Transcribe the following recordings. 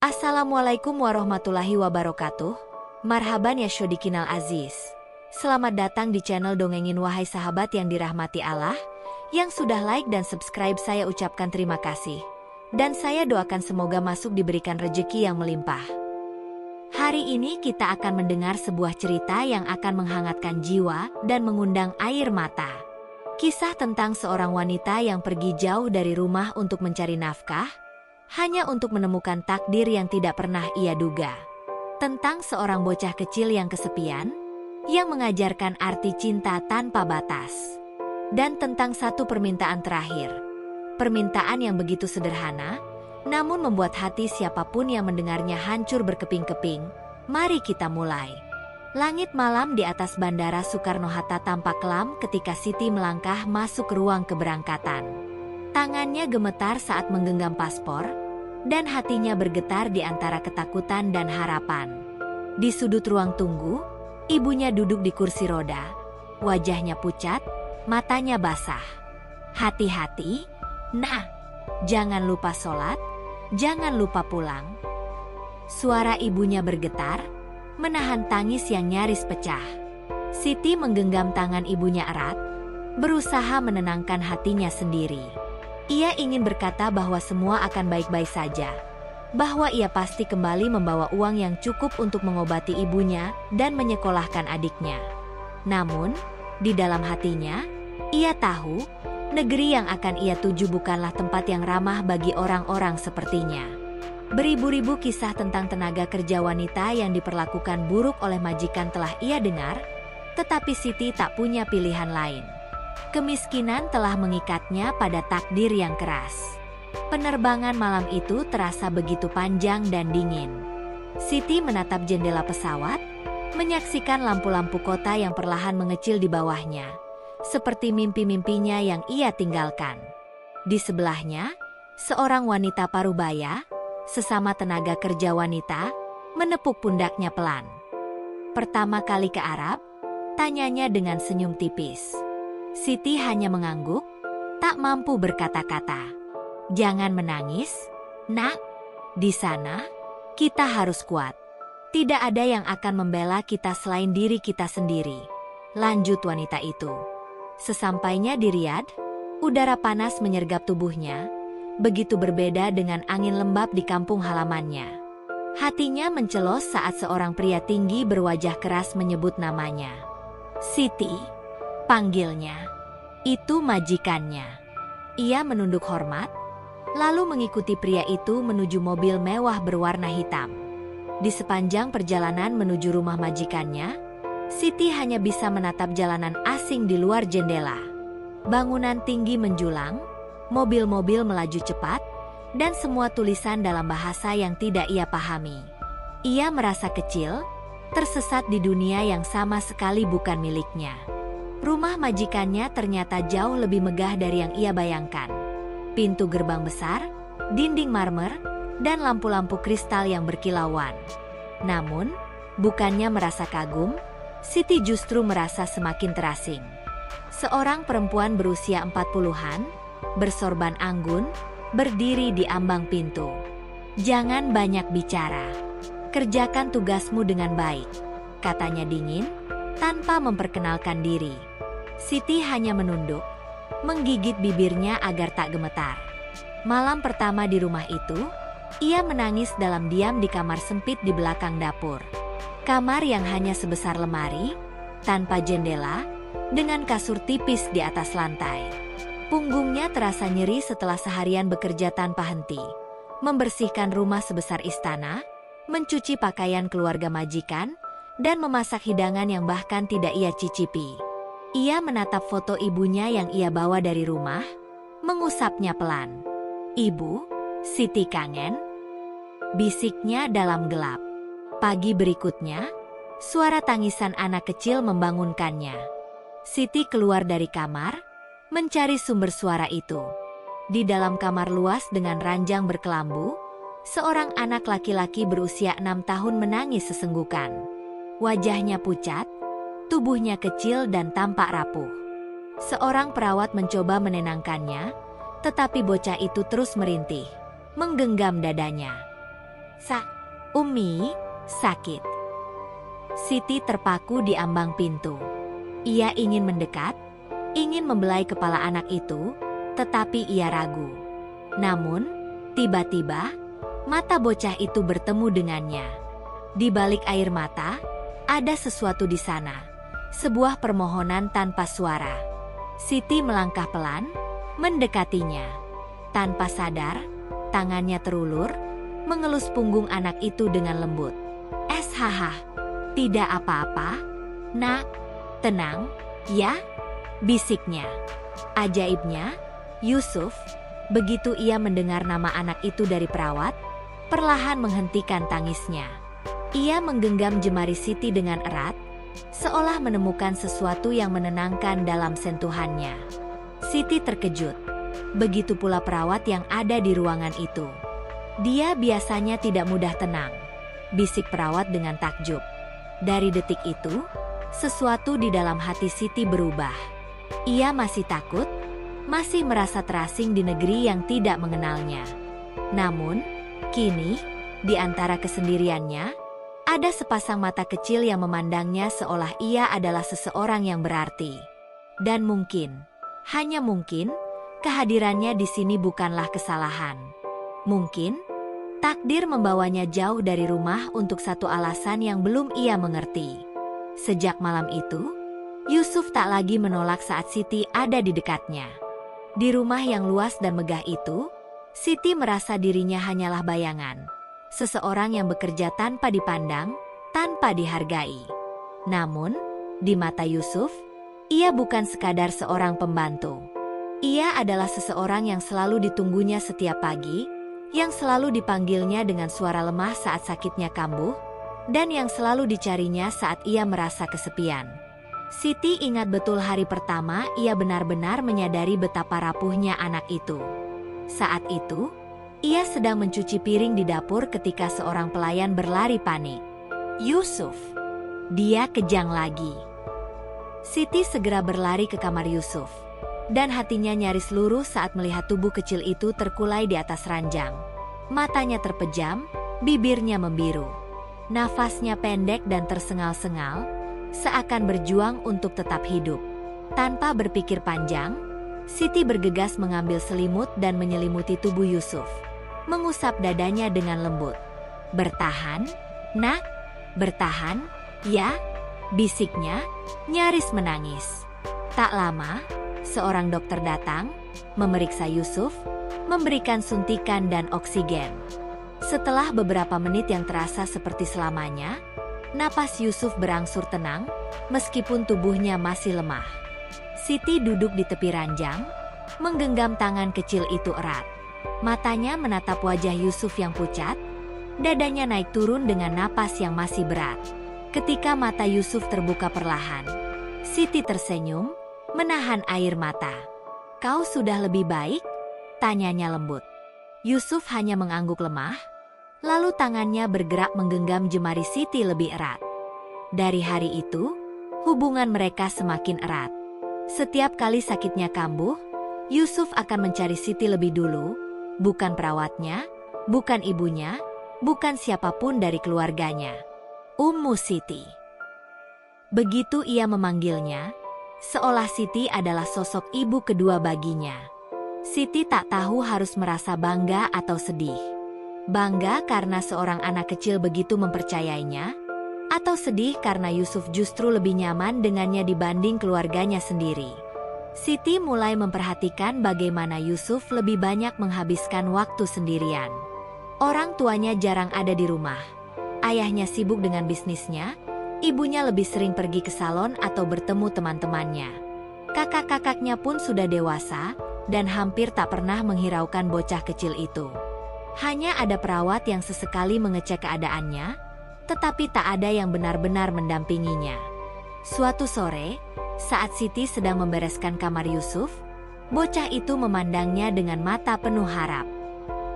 Assalamualaikum warahmatullahi wabarakatuh. Marhaban ya syodikinal aziz. Selamat datang di channel Dongengin wahai sahabat yang dirahmati Allah. Yang sudah like dan subscribe saya ucapkan terima kasih. Dan saya doakan semoga masuk diberikan rejeki yang melimpah. Hari ini kita akan mendengar sebuah cerita yang akan menghangatkan jiwa dan mengundang air mata. Kisah tentang seorang wanita yang pergi jauh dari rumah untuk mencari nafkah, hanya untuk menemukan takdir yang tidak pernah ia duga. Tentang seorang bocah kecil yang kesepian, yang mengajarkan arti cinta tanpa batas. Dan tentang satu permintaan terakhir. Permintaan yang begitu sederhana, namun membuat hati siapapun yang mendengarnya hancur berkeping-keping. Mari kita mulai. Langit malam di atas Bandara Soekarno-Hatta tampak kelam ketika Siti melangkah masuk ke ruang keberangkatan. Tangannya gemetar saat menggenggam paspor, dan hatinya bergetar di antara ketakutan dan harapan. Di sudut ruang tunggu, ibunya duduk di kursi roda. Wajahnya pucat, matanya basah. Hati-hati, nah, jangan lupa sholat, jangan lupa pulang. Suara ibunya bergetar, menahan tangis yang nyaris pecah. Siti menggenggam tangan ibunya erat, berusaha menenangkan hatinya sendiri. Ia ingin berkata bahwa semua akan baik-baik saja. Bahwa ia pasti kembali membawa uang yang cukup untuk mengobati ibunya dan menyekolahkan adiknya. Namun, di dalam hatinya, ia tahu, negeri yang akan ia tuju bukanlah tempat yang ramah bagi orang-orang sepertinya. Beribu-ribu kisah tentang tenaga kerja wanita yang diperlakukan buruk oleh majikan telah ia dengar, tetapi Siti tak punya pilihan lain. Kemiskinan telah mengikatnya pada takdir yang keras. Penerbangan malam itu terasa begitu panjang dan dingin. Siti menatap jendela pesawat, menyaksikan lampu-lampu kota yang perlahan mengecil di bawahnya, seperti mimpi-mimpinya yang ia tinggalkan. Di sebelahnya, seorang wanita parubaya, sesama tenaga kerja wanita, menepuk pundaknya pelan. Pertama kali ke Arab, tanyanya dengan senyum tipis. Siti hanya mengangguk, tak mampu berkata-kata. Jangan menangis, nak. Di sana, kita harus kuat. Tidak ada yang akan membela kita selain diri kita sendiri. Lanjut wanita itu. Sesampainya di Riyadh, udara panas menyergap tubuhnya, begitu berbeda dengan angin lembab di kampung halamannya. Hatinya mencelos saat seorang pria tinggi berwajah keras menyebut namanya. Siti, panggilnya. Itu majikannya. Ia menunduk hormat, lalu mengikuti pria itu menuju mobil mewah berwarna hitam. Di sepanjang perjalanan menuju rumah majikannya, Siti hanya bisa menatap jalanan asing di luar jendela. Bangunan tinggi menjulang, mobil-mobil melaju cepat, dan semua tulisan dalam bahasa yang tidak ia pahami. Ia merasa kecil, tersesat di dunia yang sama sekali bukan miliknya. Rumah majikannya ternyata jauh lebih megah dari yang ia bayangkan. Pintu gerbang besar, dinding marmer, dan lampu-lampu kristal yang berkilauan. Namun, bukannya merasa kagum, Siti justru merasa semakin terasing. Seorang perempuan berusia 40-an, bersorban anggun, berdiri di ambang pintu. Jangan banyak bicara. Kerjakan tugasmu dengan baik, katanya dingin, tanpa memperkenalkan diri. Siti hanya menunduk, menggigit bibirnya agar tak gemetar. Malam pertama di rumah itu, ia menangis dalam diam di kamar sempit di belakang dapur. Kamar yang hanya sebesar lemari, tanpa jendela, dengan kasur tipis di atas lantai. Punggungnya terasa nyeri setelah seharian bekerja tanpa henti, membersihkan rumah sebesar istana, mencuci pakaian keluarga majikan, dan memasak hidangan yang bahkan tidak ia cicipi. Ia menatap foto ibunya yang ia bawa dari rumah, mengusapnya pelan. Ibu, Siti kangen, bisiknya dalam gelap. Pagi berikutnya, suara tangisan anak kecil membangunkannya. Siti keluar dari kamar, mencari sumber suara itu. Di dalam kamar luas dengan ranjang berkelambu, seorang anak laki-laki berusia 6 tahun menangis sesenggukan. Wajahnya pucat, tubuhnya kecil dan tampak rapuh. Seorang perawat mencoba menenangkannya, tetapi bocah itu terus merintih, menggenggam dadanya. Umi, sakit." Siti terpaku di ambang pintu. Ia ingin mendekat, ingin membelai kepala anak itu, tetapi ia ragu. Namun, tiba-tiba, mata bocah itu bertemu dengannya. Di balik air mata, ada sesuatu di sana. Sebuah permohonan tanpa suara. Siti melangkah pelan, mendekatinya. Tanpa sadar, tangannya terulur, mengelus punggung anak itu dengan lembut. "SHH, tidak apa-apa, nak, tenang, ya," bisiknya. Ajaibnya, Yusuf, begitu ia mendengar nama anak itu dari perawat, perlahan menghentikan tangisnya. Ia menggenggam jemari Siti dengan erat, seolah menemukan sesuatu yang menenangkan dalam sentuhannya. Siti terkejut. Begitu pula perawat yang ada di ruangan itu. "Dia biasanya tidak mudah tenang," bisik perawat dengan takjub. Dari detik itu, sesuatu di dalam hati Siti berubah. Ia masih takut, masih merasa terasing di negeri yang tidak mengenalnya. Namun, kini, di antara kesendiriannya, ada sepasang mata kecil yang memandangnya seolah ia adalah seseorang yang berarti. Dan mungkin, hanya mungkin, kehadirannya di sini bukanlah kesalahan. Mungkin, takdir membawanya jauh dari rumah untuk satu alasan yang belum ia mengerti. Sejak malam itu, Yusuf tak lagi menolak saat Siti ada di dekatnya. Di rumah yang luas dan megah itu, Siti merasa dirinya hanyalah bayangan. Seseorang yang bekerja tanpa dipandang, tanpa dihargai. Namun, di mata Yusuf, ia bukan sekadar seorang pembantu. Ia adalah seseorang yang selalu ditunggunya setiap pagi, yang selalu dipanggilnya dengan suara lemah saat sakitnya kambuh, dan yang selalu dicarinya saat ia merasa kesepian. Siti ingat betul hari pertama ia benar-benar menyadari betapa rapuhnya anak itu. Saat itu, ia sedang mencuci piring di dapur ketika seorang pelayan berlari panik. "Yusuf!" Dia kejang lagi. Siti segera berlari ke kamar Yusuf. Dan hatinya nyaris luruh saat melihat tubuh kecil itu terkulai di atas ranjang. Matanya terpejam, bibirnya membiru. Nafasnya pendek dan tersengal-sengal, seakan berjuang untuk tetap hidup. Tanpa berpikir panjang, Siti bergegas mengambil selimut dan menyelimuti tubuh Yusuf. Mengusap dadanya dengan lembut. "Bertahan, nak, bertahan, ya," bisiknya, nyaris menangis. Tak lama, seorang dokter datang, memeriksa Yusuf, memberikan suntikan dan oksigen. Setelah beberapa menit yang terasa seperti selamanya, napas Yusuf berangsur tenang, meskipun tubuhnya masih lemah. Siti duduk di tepi ranjang, menggenggam tangan kecil itu erat. Matanya menatap wajah Yusuf yang pucat, dadanya naik turun dengan napas yang masih berat. Ketika mata Yusuf terbuka perlahan, Siti tersenyum, menahan air mata. "Kau sudah lebih baik?" tanyanya lembut. Yusuf hanya mengangguk lemah, lalu tangannya bergerak menggenggam jemari Siti lebih erat. Dari hari itu, hubungan mereka semakin erat. Setiap kali sakitnya kambuh, Yusuf akan mencari Siti lebih dulu, bukan perawatnya, bukan ibunya, bukan siapapun dari keluarganya. "Ummu Siti." Begitu ia memanggilnya, seolah Siti adalah sosok ibu kedua baginya. Siti tak tahu harus merasa bangga atau sedih. Bangga karena seorang anak kecil begitu mempercayainya, atau sedih karena Yusuf justru lebih nyaman dengannya dibanding keluarganya sendiri. Siti mulai memperhatikan bagaimana Yusuf lebih banyak menghabiskan waktu sendirian. Orang tuanya jarang ada di rumah. Ayahnya sibuk dengan bisnisnya, ibunya lebih sering pergi ke salon atau bertemu teman-temannya. Kakak-kakaknya pun sudah dewasa dan hampir tak pernah menghiraukan bocah kecil itu. Hanya ada perawat yang sesekali mengecek keadaannya, tetapi tak ada yang benar-benar mendampinginya. Suatu sore, saat Siti sedang membereskan kamar Yusuf, bocah itu memandangnya dengan mata penuh harap.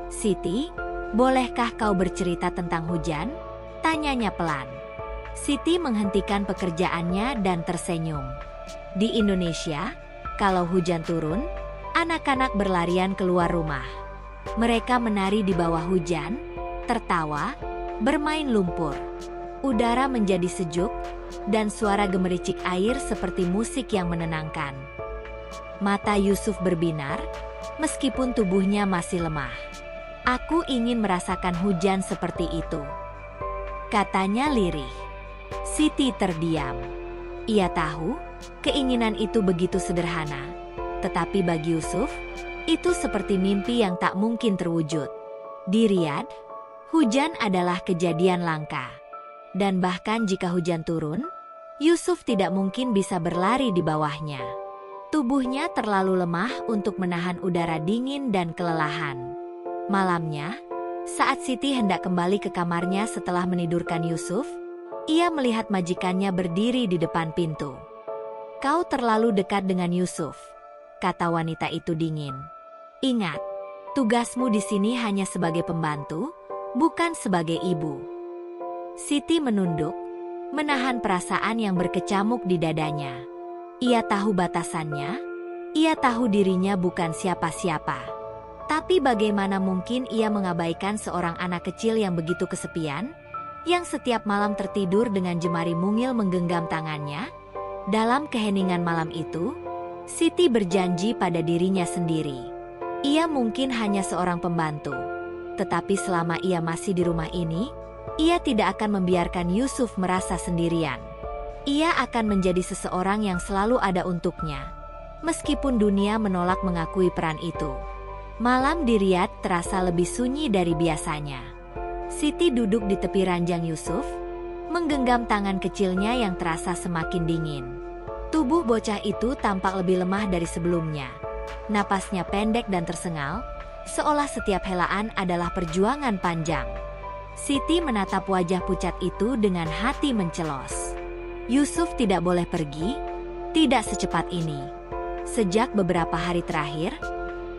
"Siti, bolehkah kau bercerita tentang hujan?" tanyanya pelan. Siti menghentikan pekerjaannya dan tersenyum. Di Indonesia, kalau hujan turun, anak-anak berlarian keluar rumah. Mereka menari di bawah hujan, tertawa, bermain lumpur. Udara menjadi sejuk, dan suara gemericik air seperti musik yang menenangkan. Mata Yusuf berbinar, meskipun tubuhnya masih lemah. Aku ingin merasakan hujan seperti itu, katanya lirih. Siti terdiam. Ia tahu, keinginan itu begitu sederhana. Tetapi bagi Yusuf, itu seperti mimpi yang tak mungkin terwujud. Di Riyadh, hujan adalah kejadian langka. Dan bahkan jika hujan turun, Yusuf tidak mungkin bisa berlari di bawahnya. Tubuhnya terlalu lemah untuk menahan udara dingin dan kelelahan. Malamnya, saat Siti hendak kembali ke kamarnya setelah menidurkan Yusuf, ia melihat majikannya berdiri di depan pintu. "Kau terlalu dekat dengan Yusuf," kata wanita itu dingin. "Ingat, tugasmu di sini hanya sebagai pembantu, bukan sebagai ibu." Siti menunduk, menahan perasaan yang berkecamuk di dadanya. Ia tahu batasannya, ia tahu dirinya bukan siapa-siapa. Tapi bagaimana mungkin ia mengabaikan seorang anak kecil yang begitu kesepian, yang setiap malam tertidur dengan jemari mungil menggenggam tangannya? Dalam keheningan malam itu, Siti berjanji pada dirinya sendiri. Ia mungkin hanya seorang pembantu, tetapi selama ia masih di rumah ini, ia tidak akan membiarkan Yusuf merasa sendirian. Ia akan menjadi seseorang yang selalu ada untuknya, meskipun dunia menolak mengakui peran itu. Malam di Riyadh terasa lebih sunyi dari biasanya. Siti duduk di tepi ranjang Yusuf, menggenggam tangan kecilnya yang terasa semakin dingin. Tubuh bocah itu tampak lebih lemah dari sebelumnya. Napasnya pendek dan tersengal, seolah setiap helaan adalah perjuangan panjang. Siti menatap wajah pucat itu dengan hati mencelos. Yusuf tidak boleh pergi, tidak secepat ini. Sejak beberapa hari terakhir,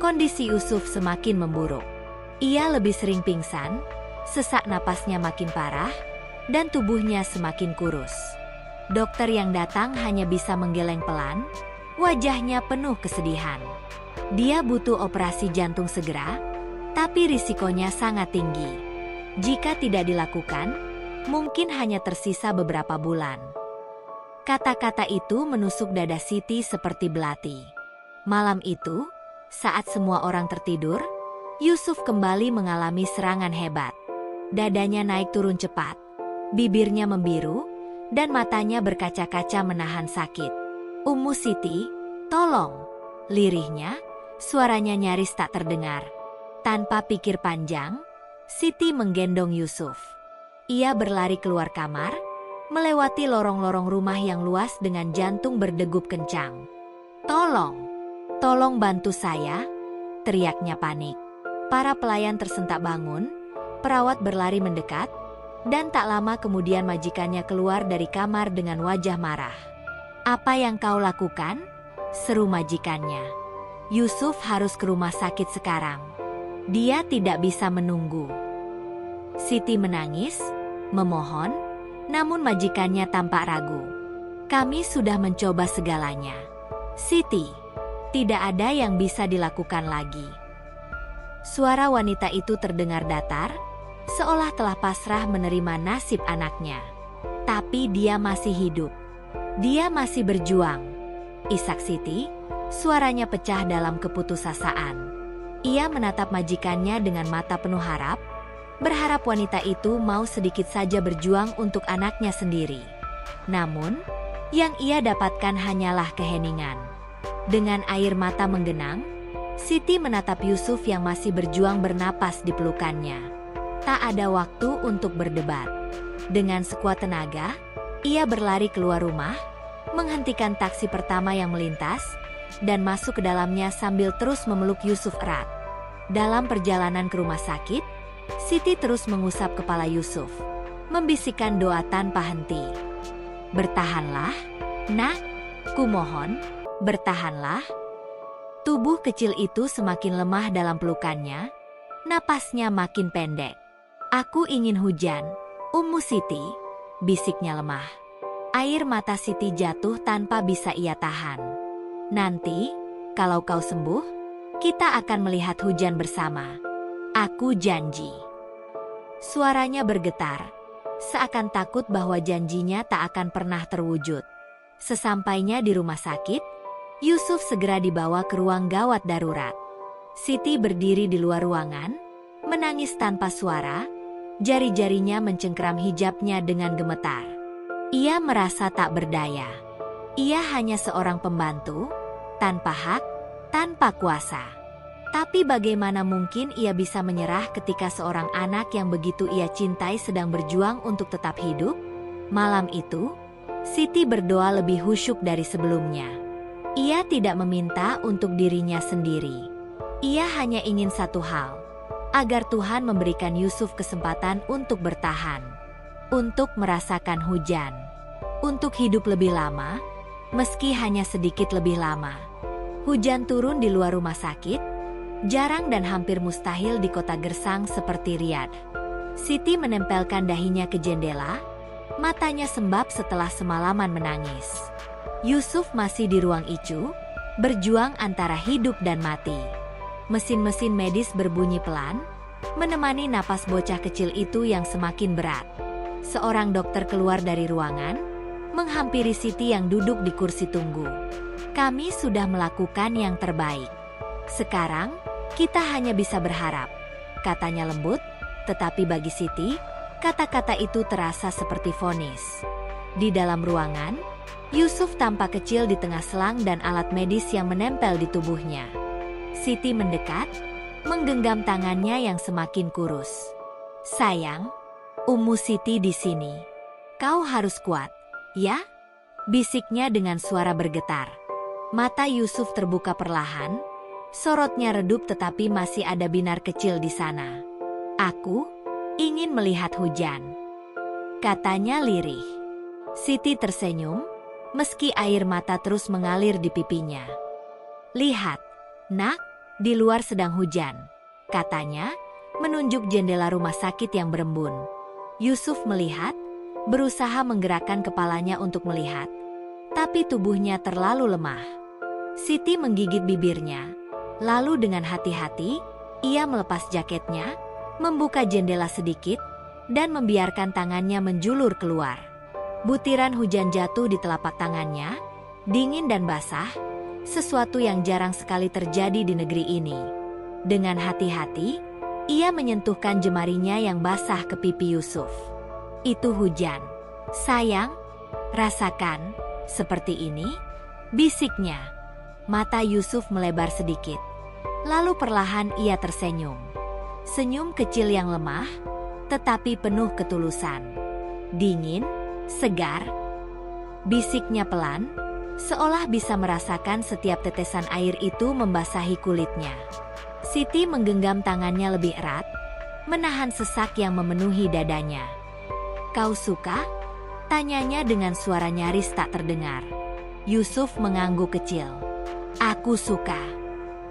kondisi Yusuf semakin memburuk. Ia lebih sering pingsan, sesak napasnya makin parah, dan tubuhnya semakin kurus. Dokter yang datang hanya bisa menggeleng pelan, wajahnya penuh kesedihan. Dia butuh operasi jantung segera, tapi risikonya sangat tinggi. Jika tidak dilakukan, mungkin hanya tersisa beberapa bulan. Kata-kata itu menusuk dada Siti seperti belati. Malam itu, saat semua orang tertidur, Yusuf kembali mengalami serangan hebat. Dadanya naik turun cepat, bibirnya membiru, dan matanya berkaca-kaca menahan sakit. "Ummu Siti, tolong!" lirihnya, suaranya nyaris tak terdengar. Tanpa pikir panjang, Siti menggendong Yusuf. Ia berlari keluar kamar, melewati lorong-lorong rumah yang luas dengan jantung berdegup kencang. "Tolong! Tolong bantu saya!" teriaknya panik. Para pelayan tersentak bangun, perawat berlari mendekat, dan tak lama kemudian majikannya keluar dari kamar dengan wajah marah. "Apa yang kau lakukan?" seru majikannya. "Yusuf harus ke rumah sakit sekarang. Dia tidak bisa menunggu." Siti menangis, memohon, namun majikannya tampak ragu. "Kami sudah mencoba segalanya, Siti. Tidak ada yang bisa dilakukan lagi." Suara wanita itu terdengar datar, seolah telah pasrah menerima nasib anaknya. Tapi dia masih hidup. Dia masih berjuang. Isak Siti, suaranya pecah dalam keputusasaan. Ia menatap majikannya dengan mata penuh harap, berharap wanita itu mau sedikit saja berjuang untuk anaknya sendiri. Namun, yang ia dapatkan hanyalah keheningan. Dengan air mata menggenang, Siti menatap Yusuf yang masih berjuang bernapas di pelukannya. Tak ada waktu untuk berdebat. Dengan sekuat tenaga, ia berlari keluar rumah, menghentikan taksi pertama yang melintas, dan masuk ke dalamnya sambil terus memeluk Yusuf erat. Dalam perjalanan ke rumah sakit, Siti terus mengusap kepala Yusuf, membisikkan doa tanpa henti. "Bertahanlah, nak, kumohon, bertahanlah." Tubuh kecil itu semakin lemah dalam pelukannya, napasnya makin pendek. "Aku ingin hujan, Ummu Siti," bisiknya lemah. Air mata Siti jatuh tanpa bisa ia tahan. "Nanti, kalau kau sembuh, kita akan melihat hujan bersama. Aku janji." Suaranya bergetar, seakan takut bahwa janjinya tak akan pernah terwujud. Sesampainya di rumah sakit, Yusuf segera dibawa ke ruang gawat darurat. Siti berdiri di luar ruangan, menangis tanpa suara, jari-jarinya mencengkeram hijabnya dengan gemetar. Ia merasa tak berdaya. Ia hanya seorang pembantu, tanpa hak, tanpa kuasa. Tapi bagaimana mungkin ia bisa menyerah ketika seorang anak yang begitu ia cintai sedang berjuang untuk tetap hidup? Malam itu, Siti berdoa lebih khusyuk dari sebelumnya. Ia tidak meminta untuk dirinya sendiri. Ia hanya ingin satu hal, agar Tuhan memberikan Yusuf kesempatan untuk bertahan, untuk merasakan hujan, untuk hidup lebih lama, meski hanya sedikit lebih lama. Hujan turun di luar rumah sakit, jarang dan hampir mustahil di kota gersang seperti Riyadh. Siti menempelkan dahinya ke jendela, matanya sembab setelah semalaman menangis. Yusuf masih di ruang ICU, berjuang antara hidup dan mati. Mesin-mesin medis berbunyi pelan, menemani napas bocah kecil itu yang semakin berat. Seorang dokter keluar dari ruangan, menghampiri Siti yang duduk di kursi tunggu. "Kami sudah melakukan yang terbaik. Sekarang, kita hanya bisa berharap," katanya lembut, tetapi bagi Siti, kata-kata itu terasa seperti vonis. Di dalam ruangan, Yusuf tampak kecil di tengah selang dan alat medis yang menempel di tubuhnya. Siti mendekat, menggenggam tangannya yang semakin kurus. "Sayang, Ummu Siti di sini. Kau harus kuat, ya?" bisiknya dengan suara bergetar. Mata Yusuf terbuka perlahan, sorotnya redup tetapi masih ada binar kecil di sana. "Aku ingin melihat hujan," katanya lirih. Siti tersenyum, meski air mata terus mengalir di pipinya. "Lihat, nak, di luar sedang hujan," katanya, menunjuk jendela rumah sakit yang berembun. Yusuf melihat, berusaha menggerakkan kepalanya untuk melihat, tapi tubuhnya terlalu lemah. Siti menggigit bibirnya. Lalu dengan hati-hati, ia melepas jaketnya, membuka jendela sedikit, dan membiarkan tangannya menjulur keluar. Butiran hujan jatuh di telapak tangannya, dingin dan basah, sesuatu yang jarang sekali terjadi di negeri ini. Dengan hati-hati, ia menyentuhkan jemarinya yang basah ke pipi Yusuf. "Itu hujan. Sayang, rasakan, seperti ini," bisiknya. Mata Yusuf melebar sedikit. Lalu perlahan ia tersenyum. Senyum kecil yang lemah, tetapi penuh ketulusan. "Dingin, segar," bisiknya pelan, seolah bisa merasakan setiap tetesan air itu membasahi kulitnya. Siti menggenggam tangannya lebih erat, menahan sesak yang memenuhi dadanya. "Kau suka?" tanyanya dengan suara nyaris tak terdengar. Yusuf mengangguk kecil. "Aku suka,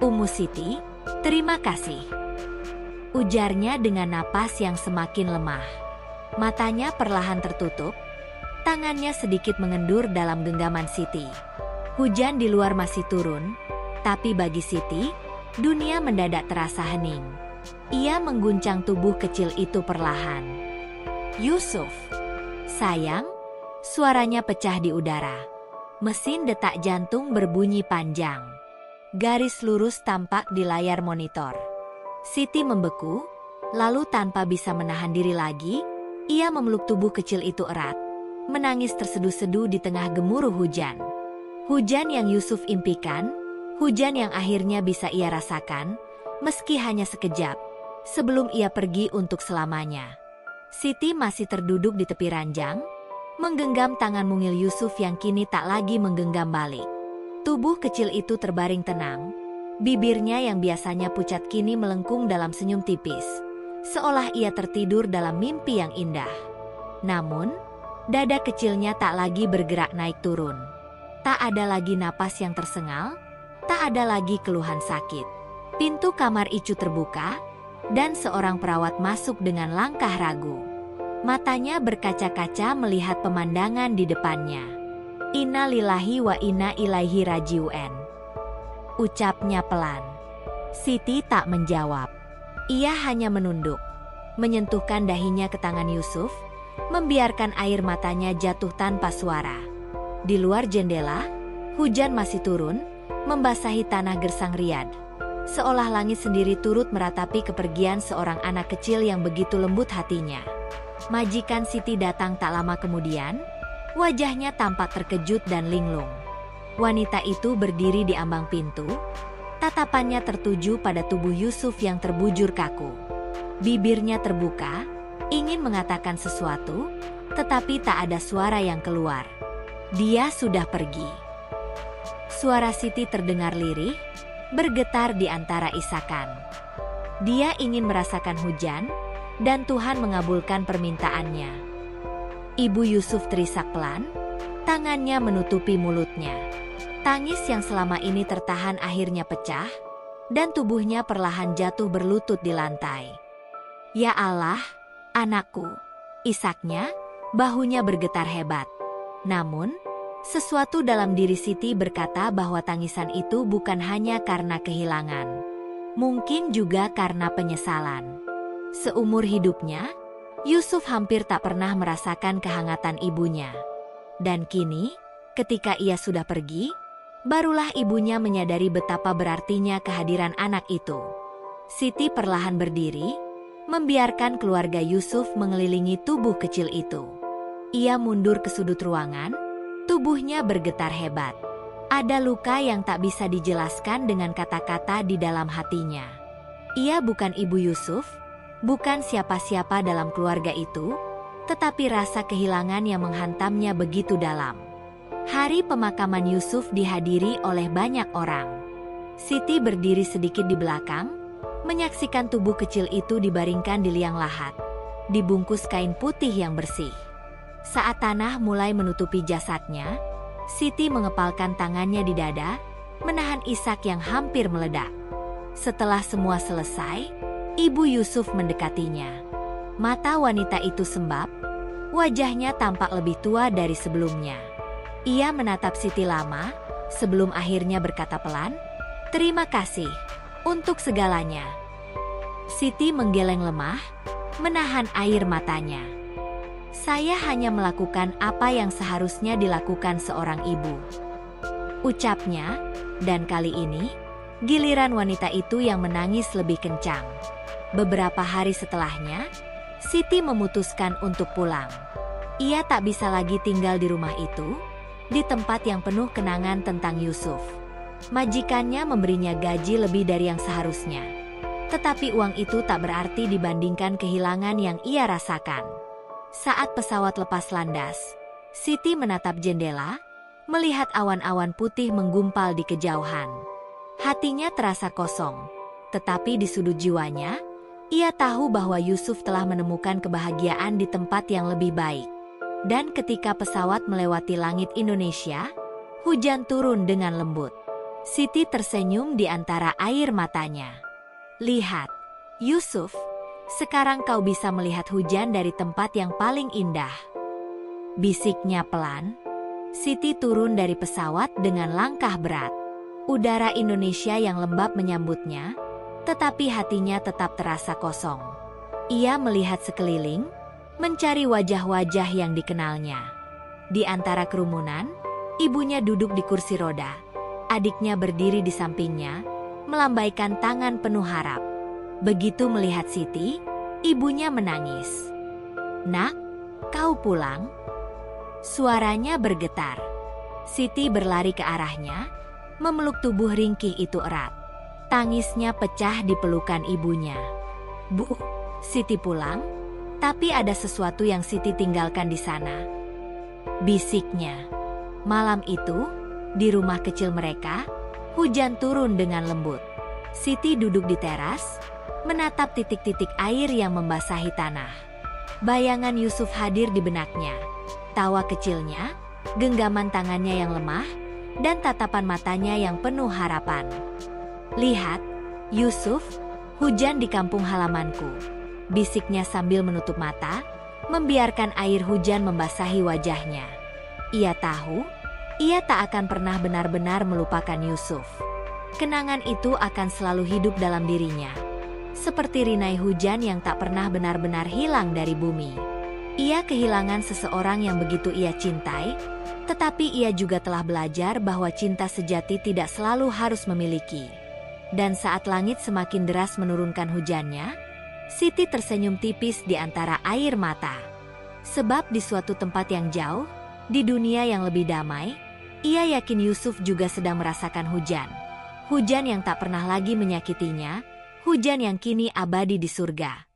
Ummu Siti, terima kasih," ujarnya dengan napas yang semakin lemah. Matanya perlahan tertutup, tangannya sedikit mengendur dalam genggaman Siti. Hujan di luar masih turun, tapi bagi Siti, dunia mendadak terasa hening. Ia mengguncang tubuh kecil itu perlahan. "Yusuf, sayang," suaranya pecah di udara. Mesin detak jantung berbunyi panjang. Garis lurus tampak di layar monitor. Siti membeku, lalu tanpa bisa menahan diri lagi, ia memeluk tubuh kecil itu erat, menangis terseduh-seduh di tengah gemuruh hujan. Hujan yang Yusuf impikan, hujan yang akhirnya bisa ia rasakan, meski hanya sekejap, sebelum ia pergi untuk selamanya. Siti masih terduduk di tepi ranjang, menggenggam tangan mungil Yusuf yang kini tak lagi menggenggam balik. Tubuh kecil itu terbaring tenang, bibirnya yang biasanya pucat kini melengkung dalam senyum tipis, seolah ia tertidur dalam mimpi yang indah. Namun, dada kecilnya tak lagi bergerak naik turun. Tak ada lagi napas yang tersengal, tak ada lagi keluhan sakit. Pintu kamar ICU terbuka, dan seorang perawat masuk dengan langkah ragu. Matanya berkaca-kaca melihat pemandangan di depannya. "Inna lillahi wa inna ilaihi raji'un," ucapnya pelan. Siti tak menjawab. Ia hanya menunduk. menyentuhkan dahinya ke tangan Yusuf, membiarkan air matanya jatuh tanpa suara. Di luar jendela, hujan masih turun, membasahi tanah gersang Riyadh. Seolah langit sendiri turut meratapi kepergian seorang anak kecil yang begitu lembut hatinya. Majikan Siti datang tak lama kemudian, wajahnya tampak terkejut dan linglung. Wanita itu berdiri di ambang pintu, tatapannya tertuju pada tubuh Yusuf yang terbujur kaku. Bibirnya terbuka, ingin mengatakan sesuatu, tetapi tak ada suara yang keluar. Dia sudah pergi. Suara Siti terdengar lirih, bergetar di antara isakan. Dia ingin merasakan hujan, dan Tuhan mengabulkan permintaannya. Ibu Yusuf terisak pelan, tangannya menutupi mulutnya. Tangis yang selama ini tertahan akhirnya pecah, dan tubuhnya perlahan jatuh berlutut di lantai. "Ya Allah, anakku," isaknya, bahunya bergetar hebat. Namun, sesuatu dalam diri Siti berkata bahwa tangisan itu bukan hanya karena kehilangan. Mungkin juga karena penyesalan. Seumur hidupnya, Yusuf hampir tak pernah merasakan kehangatan ibunya. Dan kini, ketika ia sudah pergi, barulah ibunya menyadari betapa berartinya kehadiran anak itu. Siti perlahan berdiri, membiarkan keluarga Yusuf mengelilingi tubuh kecil itu. Ia mundur ke sudut ruangan, tubuhnya bergetar hebat. Ada luka yang tak bisa dijelaskan dengan kata-kata di dalam hatinya. Ia bukan ibu Yusuf, bukan siapa-siapa dalam keluarga itu, tetapi rasa kehilangan yang menghantamnya begitu dalam. Hari pemakaman Yusuf dihadiri oleh banyak orang. Siti berdiri sedikit di belakang, menyaksikan tubuh kecil itu dibaringkan di liang lahat, dibungkus kain putih yang bersih. Saat tanah mulai menutupi jasadnya, Siti mengepalkan tangannya di dada, menahan isak yang hampir meledak. Setelah semua selesai, Ibu Yusuf mendekatinya. Mata wanita itu sembab, wajahnya tampak lebih tua dari sebelumnya. Ia menatap Siti lama, sebelum akhirnya berkata pelan, "Terima kasih untuk segalanya." Siti menggeleng lemah, menahan air matanya. "Saya hanya melakukan apa yang seharusnya dilakukan seorang ibu," ucapnya, dan kali ini, giliran wanita itu yang menangis lebih kencang. Beberapa hari setelahnya, Siti memutuskan untuk pulang. Ia tak bisa lagi tinggal di rumah itu, di tempat yang penuh kenangan tentang Yusuf. Majikannya memberinya gaji lebih dari yang seharusnya. Tetapi uang itu tak berarti dibandingkan kehilangan yang ia rasakan. Saat pesawat lepas landas, Siti menatap jendela, melihat awan-awan putih menggumpal di kejauhan. Hatinya terasa kosong, tetapi di sudut jiwanya, ia tahu bahwa Yusuf telah menemukan kebahagiaan di tempat yang lebih baik. Dan ketika pesawat melewati langit Indonesia, hujan turun dengan lembut. Siti tersenyum di antara air matanya. "Lihat, Yusuf, sekarang kau bisa melihat hujan dari tempat yang paling indah," bisiknya pelan. Siti turun dari pesawat dengan langkah berat. Udara Indonesia yang lembab menyambutnya, tetapi hatinya tetap terasa kosong. Ia melihat sekeliling, mencari wajah-wajah yang dikenalnya. Di antara kerumunan, ibunya duduk di kursi roda. Adiknya berdiri di sampingnya, melambaikan tangan penuh harap. Begitu melihat Siti, ibunya menangis. "Nak, kau pulang?" Suaranya bergetar. Siti berlari ke arahnya, memeluk tubuh ringkih itu erat. Tangisnya pecah di pelukan ibunya. "Bu, Siti pulang, tapi ada sesuatu yang Siti tinggalkan di sana," bisiknya. Malam itu, di rumah kecil mereka, hujan turun dengan lembut. Siti duduk di teras, menatap titik-titik air yang membasahi tanah. Bayangan Yusuf hadir di benaknya. Tawa kecilnya, genggaman tangannya yang lemah, dan tatapan matanya yang penuh harapan. "Lihat, Yusuf, hujan di kampung halamanku," bisiknya sambil menutup mata, membiarkan air hujan membasahi wajahnya. Ia tahu, ia tak akan pernah benar-benar melupakan Yusuf. Kenangan itu akan selalu hidup dalam dirinya. seperti rinai hujan yang tak pernah benar-benar hilang dari bumi. Ia kehilangan seseorang yang begitu ia cintai, tetapi ia juga telah belajar bahwa cinta sejati tidak selalu harus memiliki. Dan saat langit semakin deras menurunkan hujannya, Siti tersenyum tipis di antara air mata. Sebab di suatu tempat yang jauh, di dunia yang lebih damai, ia yakin Yusuf juga sedang merasakan hujan. Hujan yang tak pernah lagi menyakitinya, hujan yang kini abadi di surga.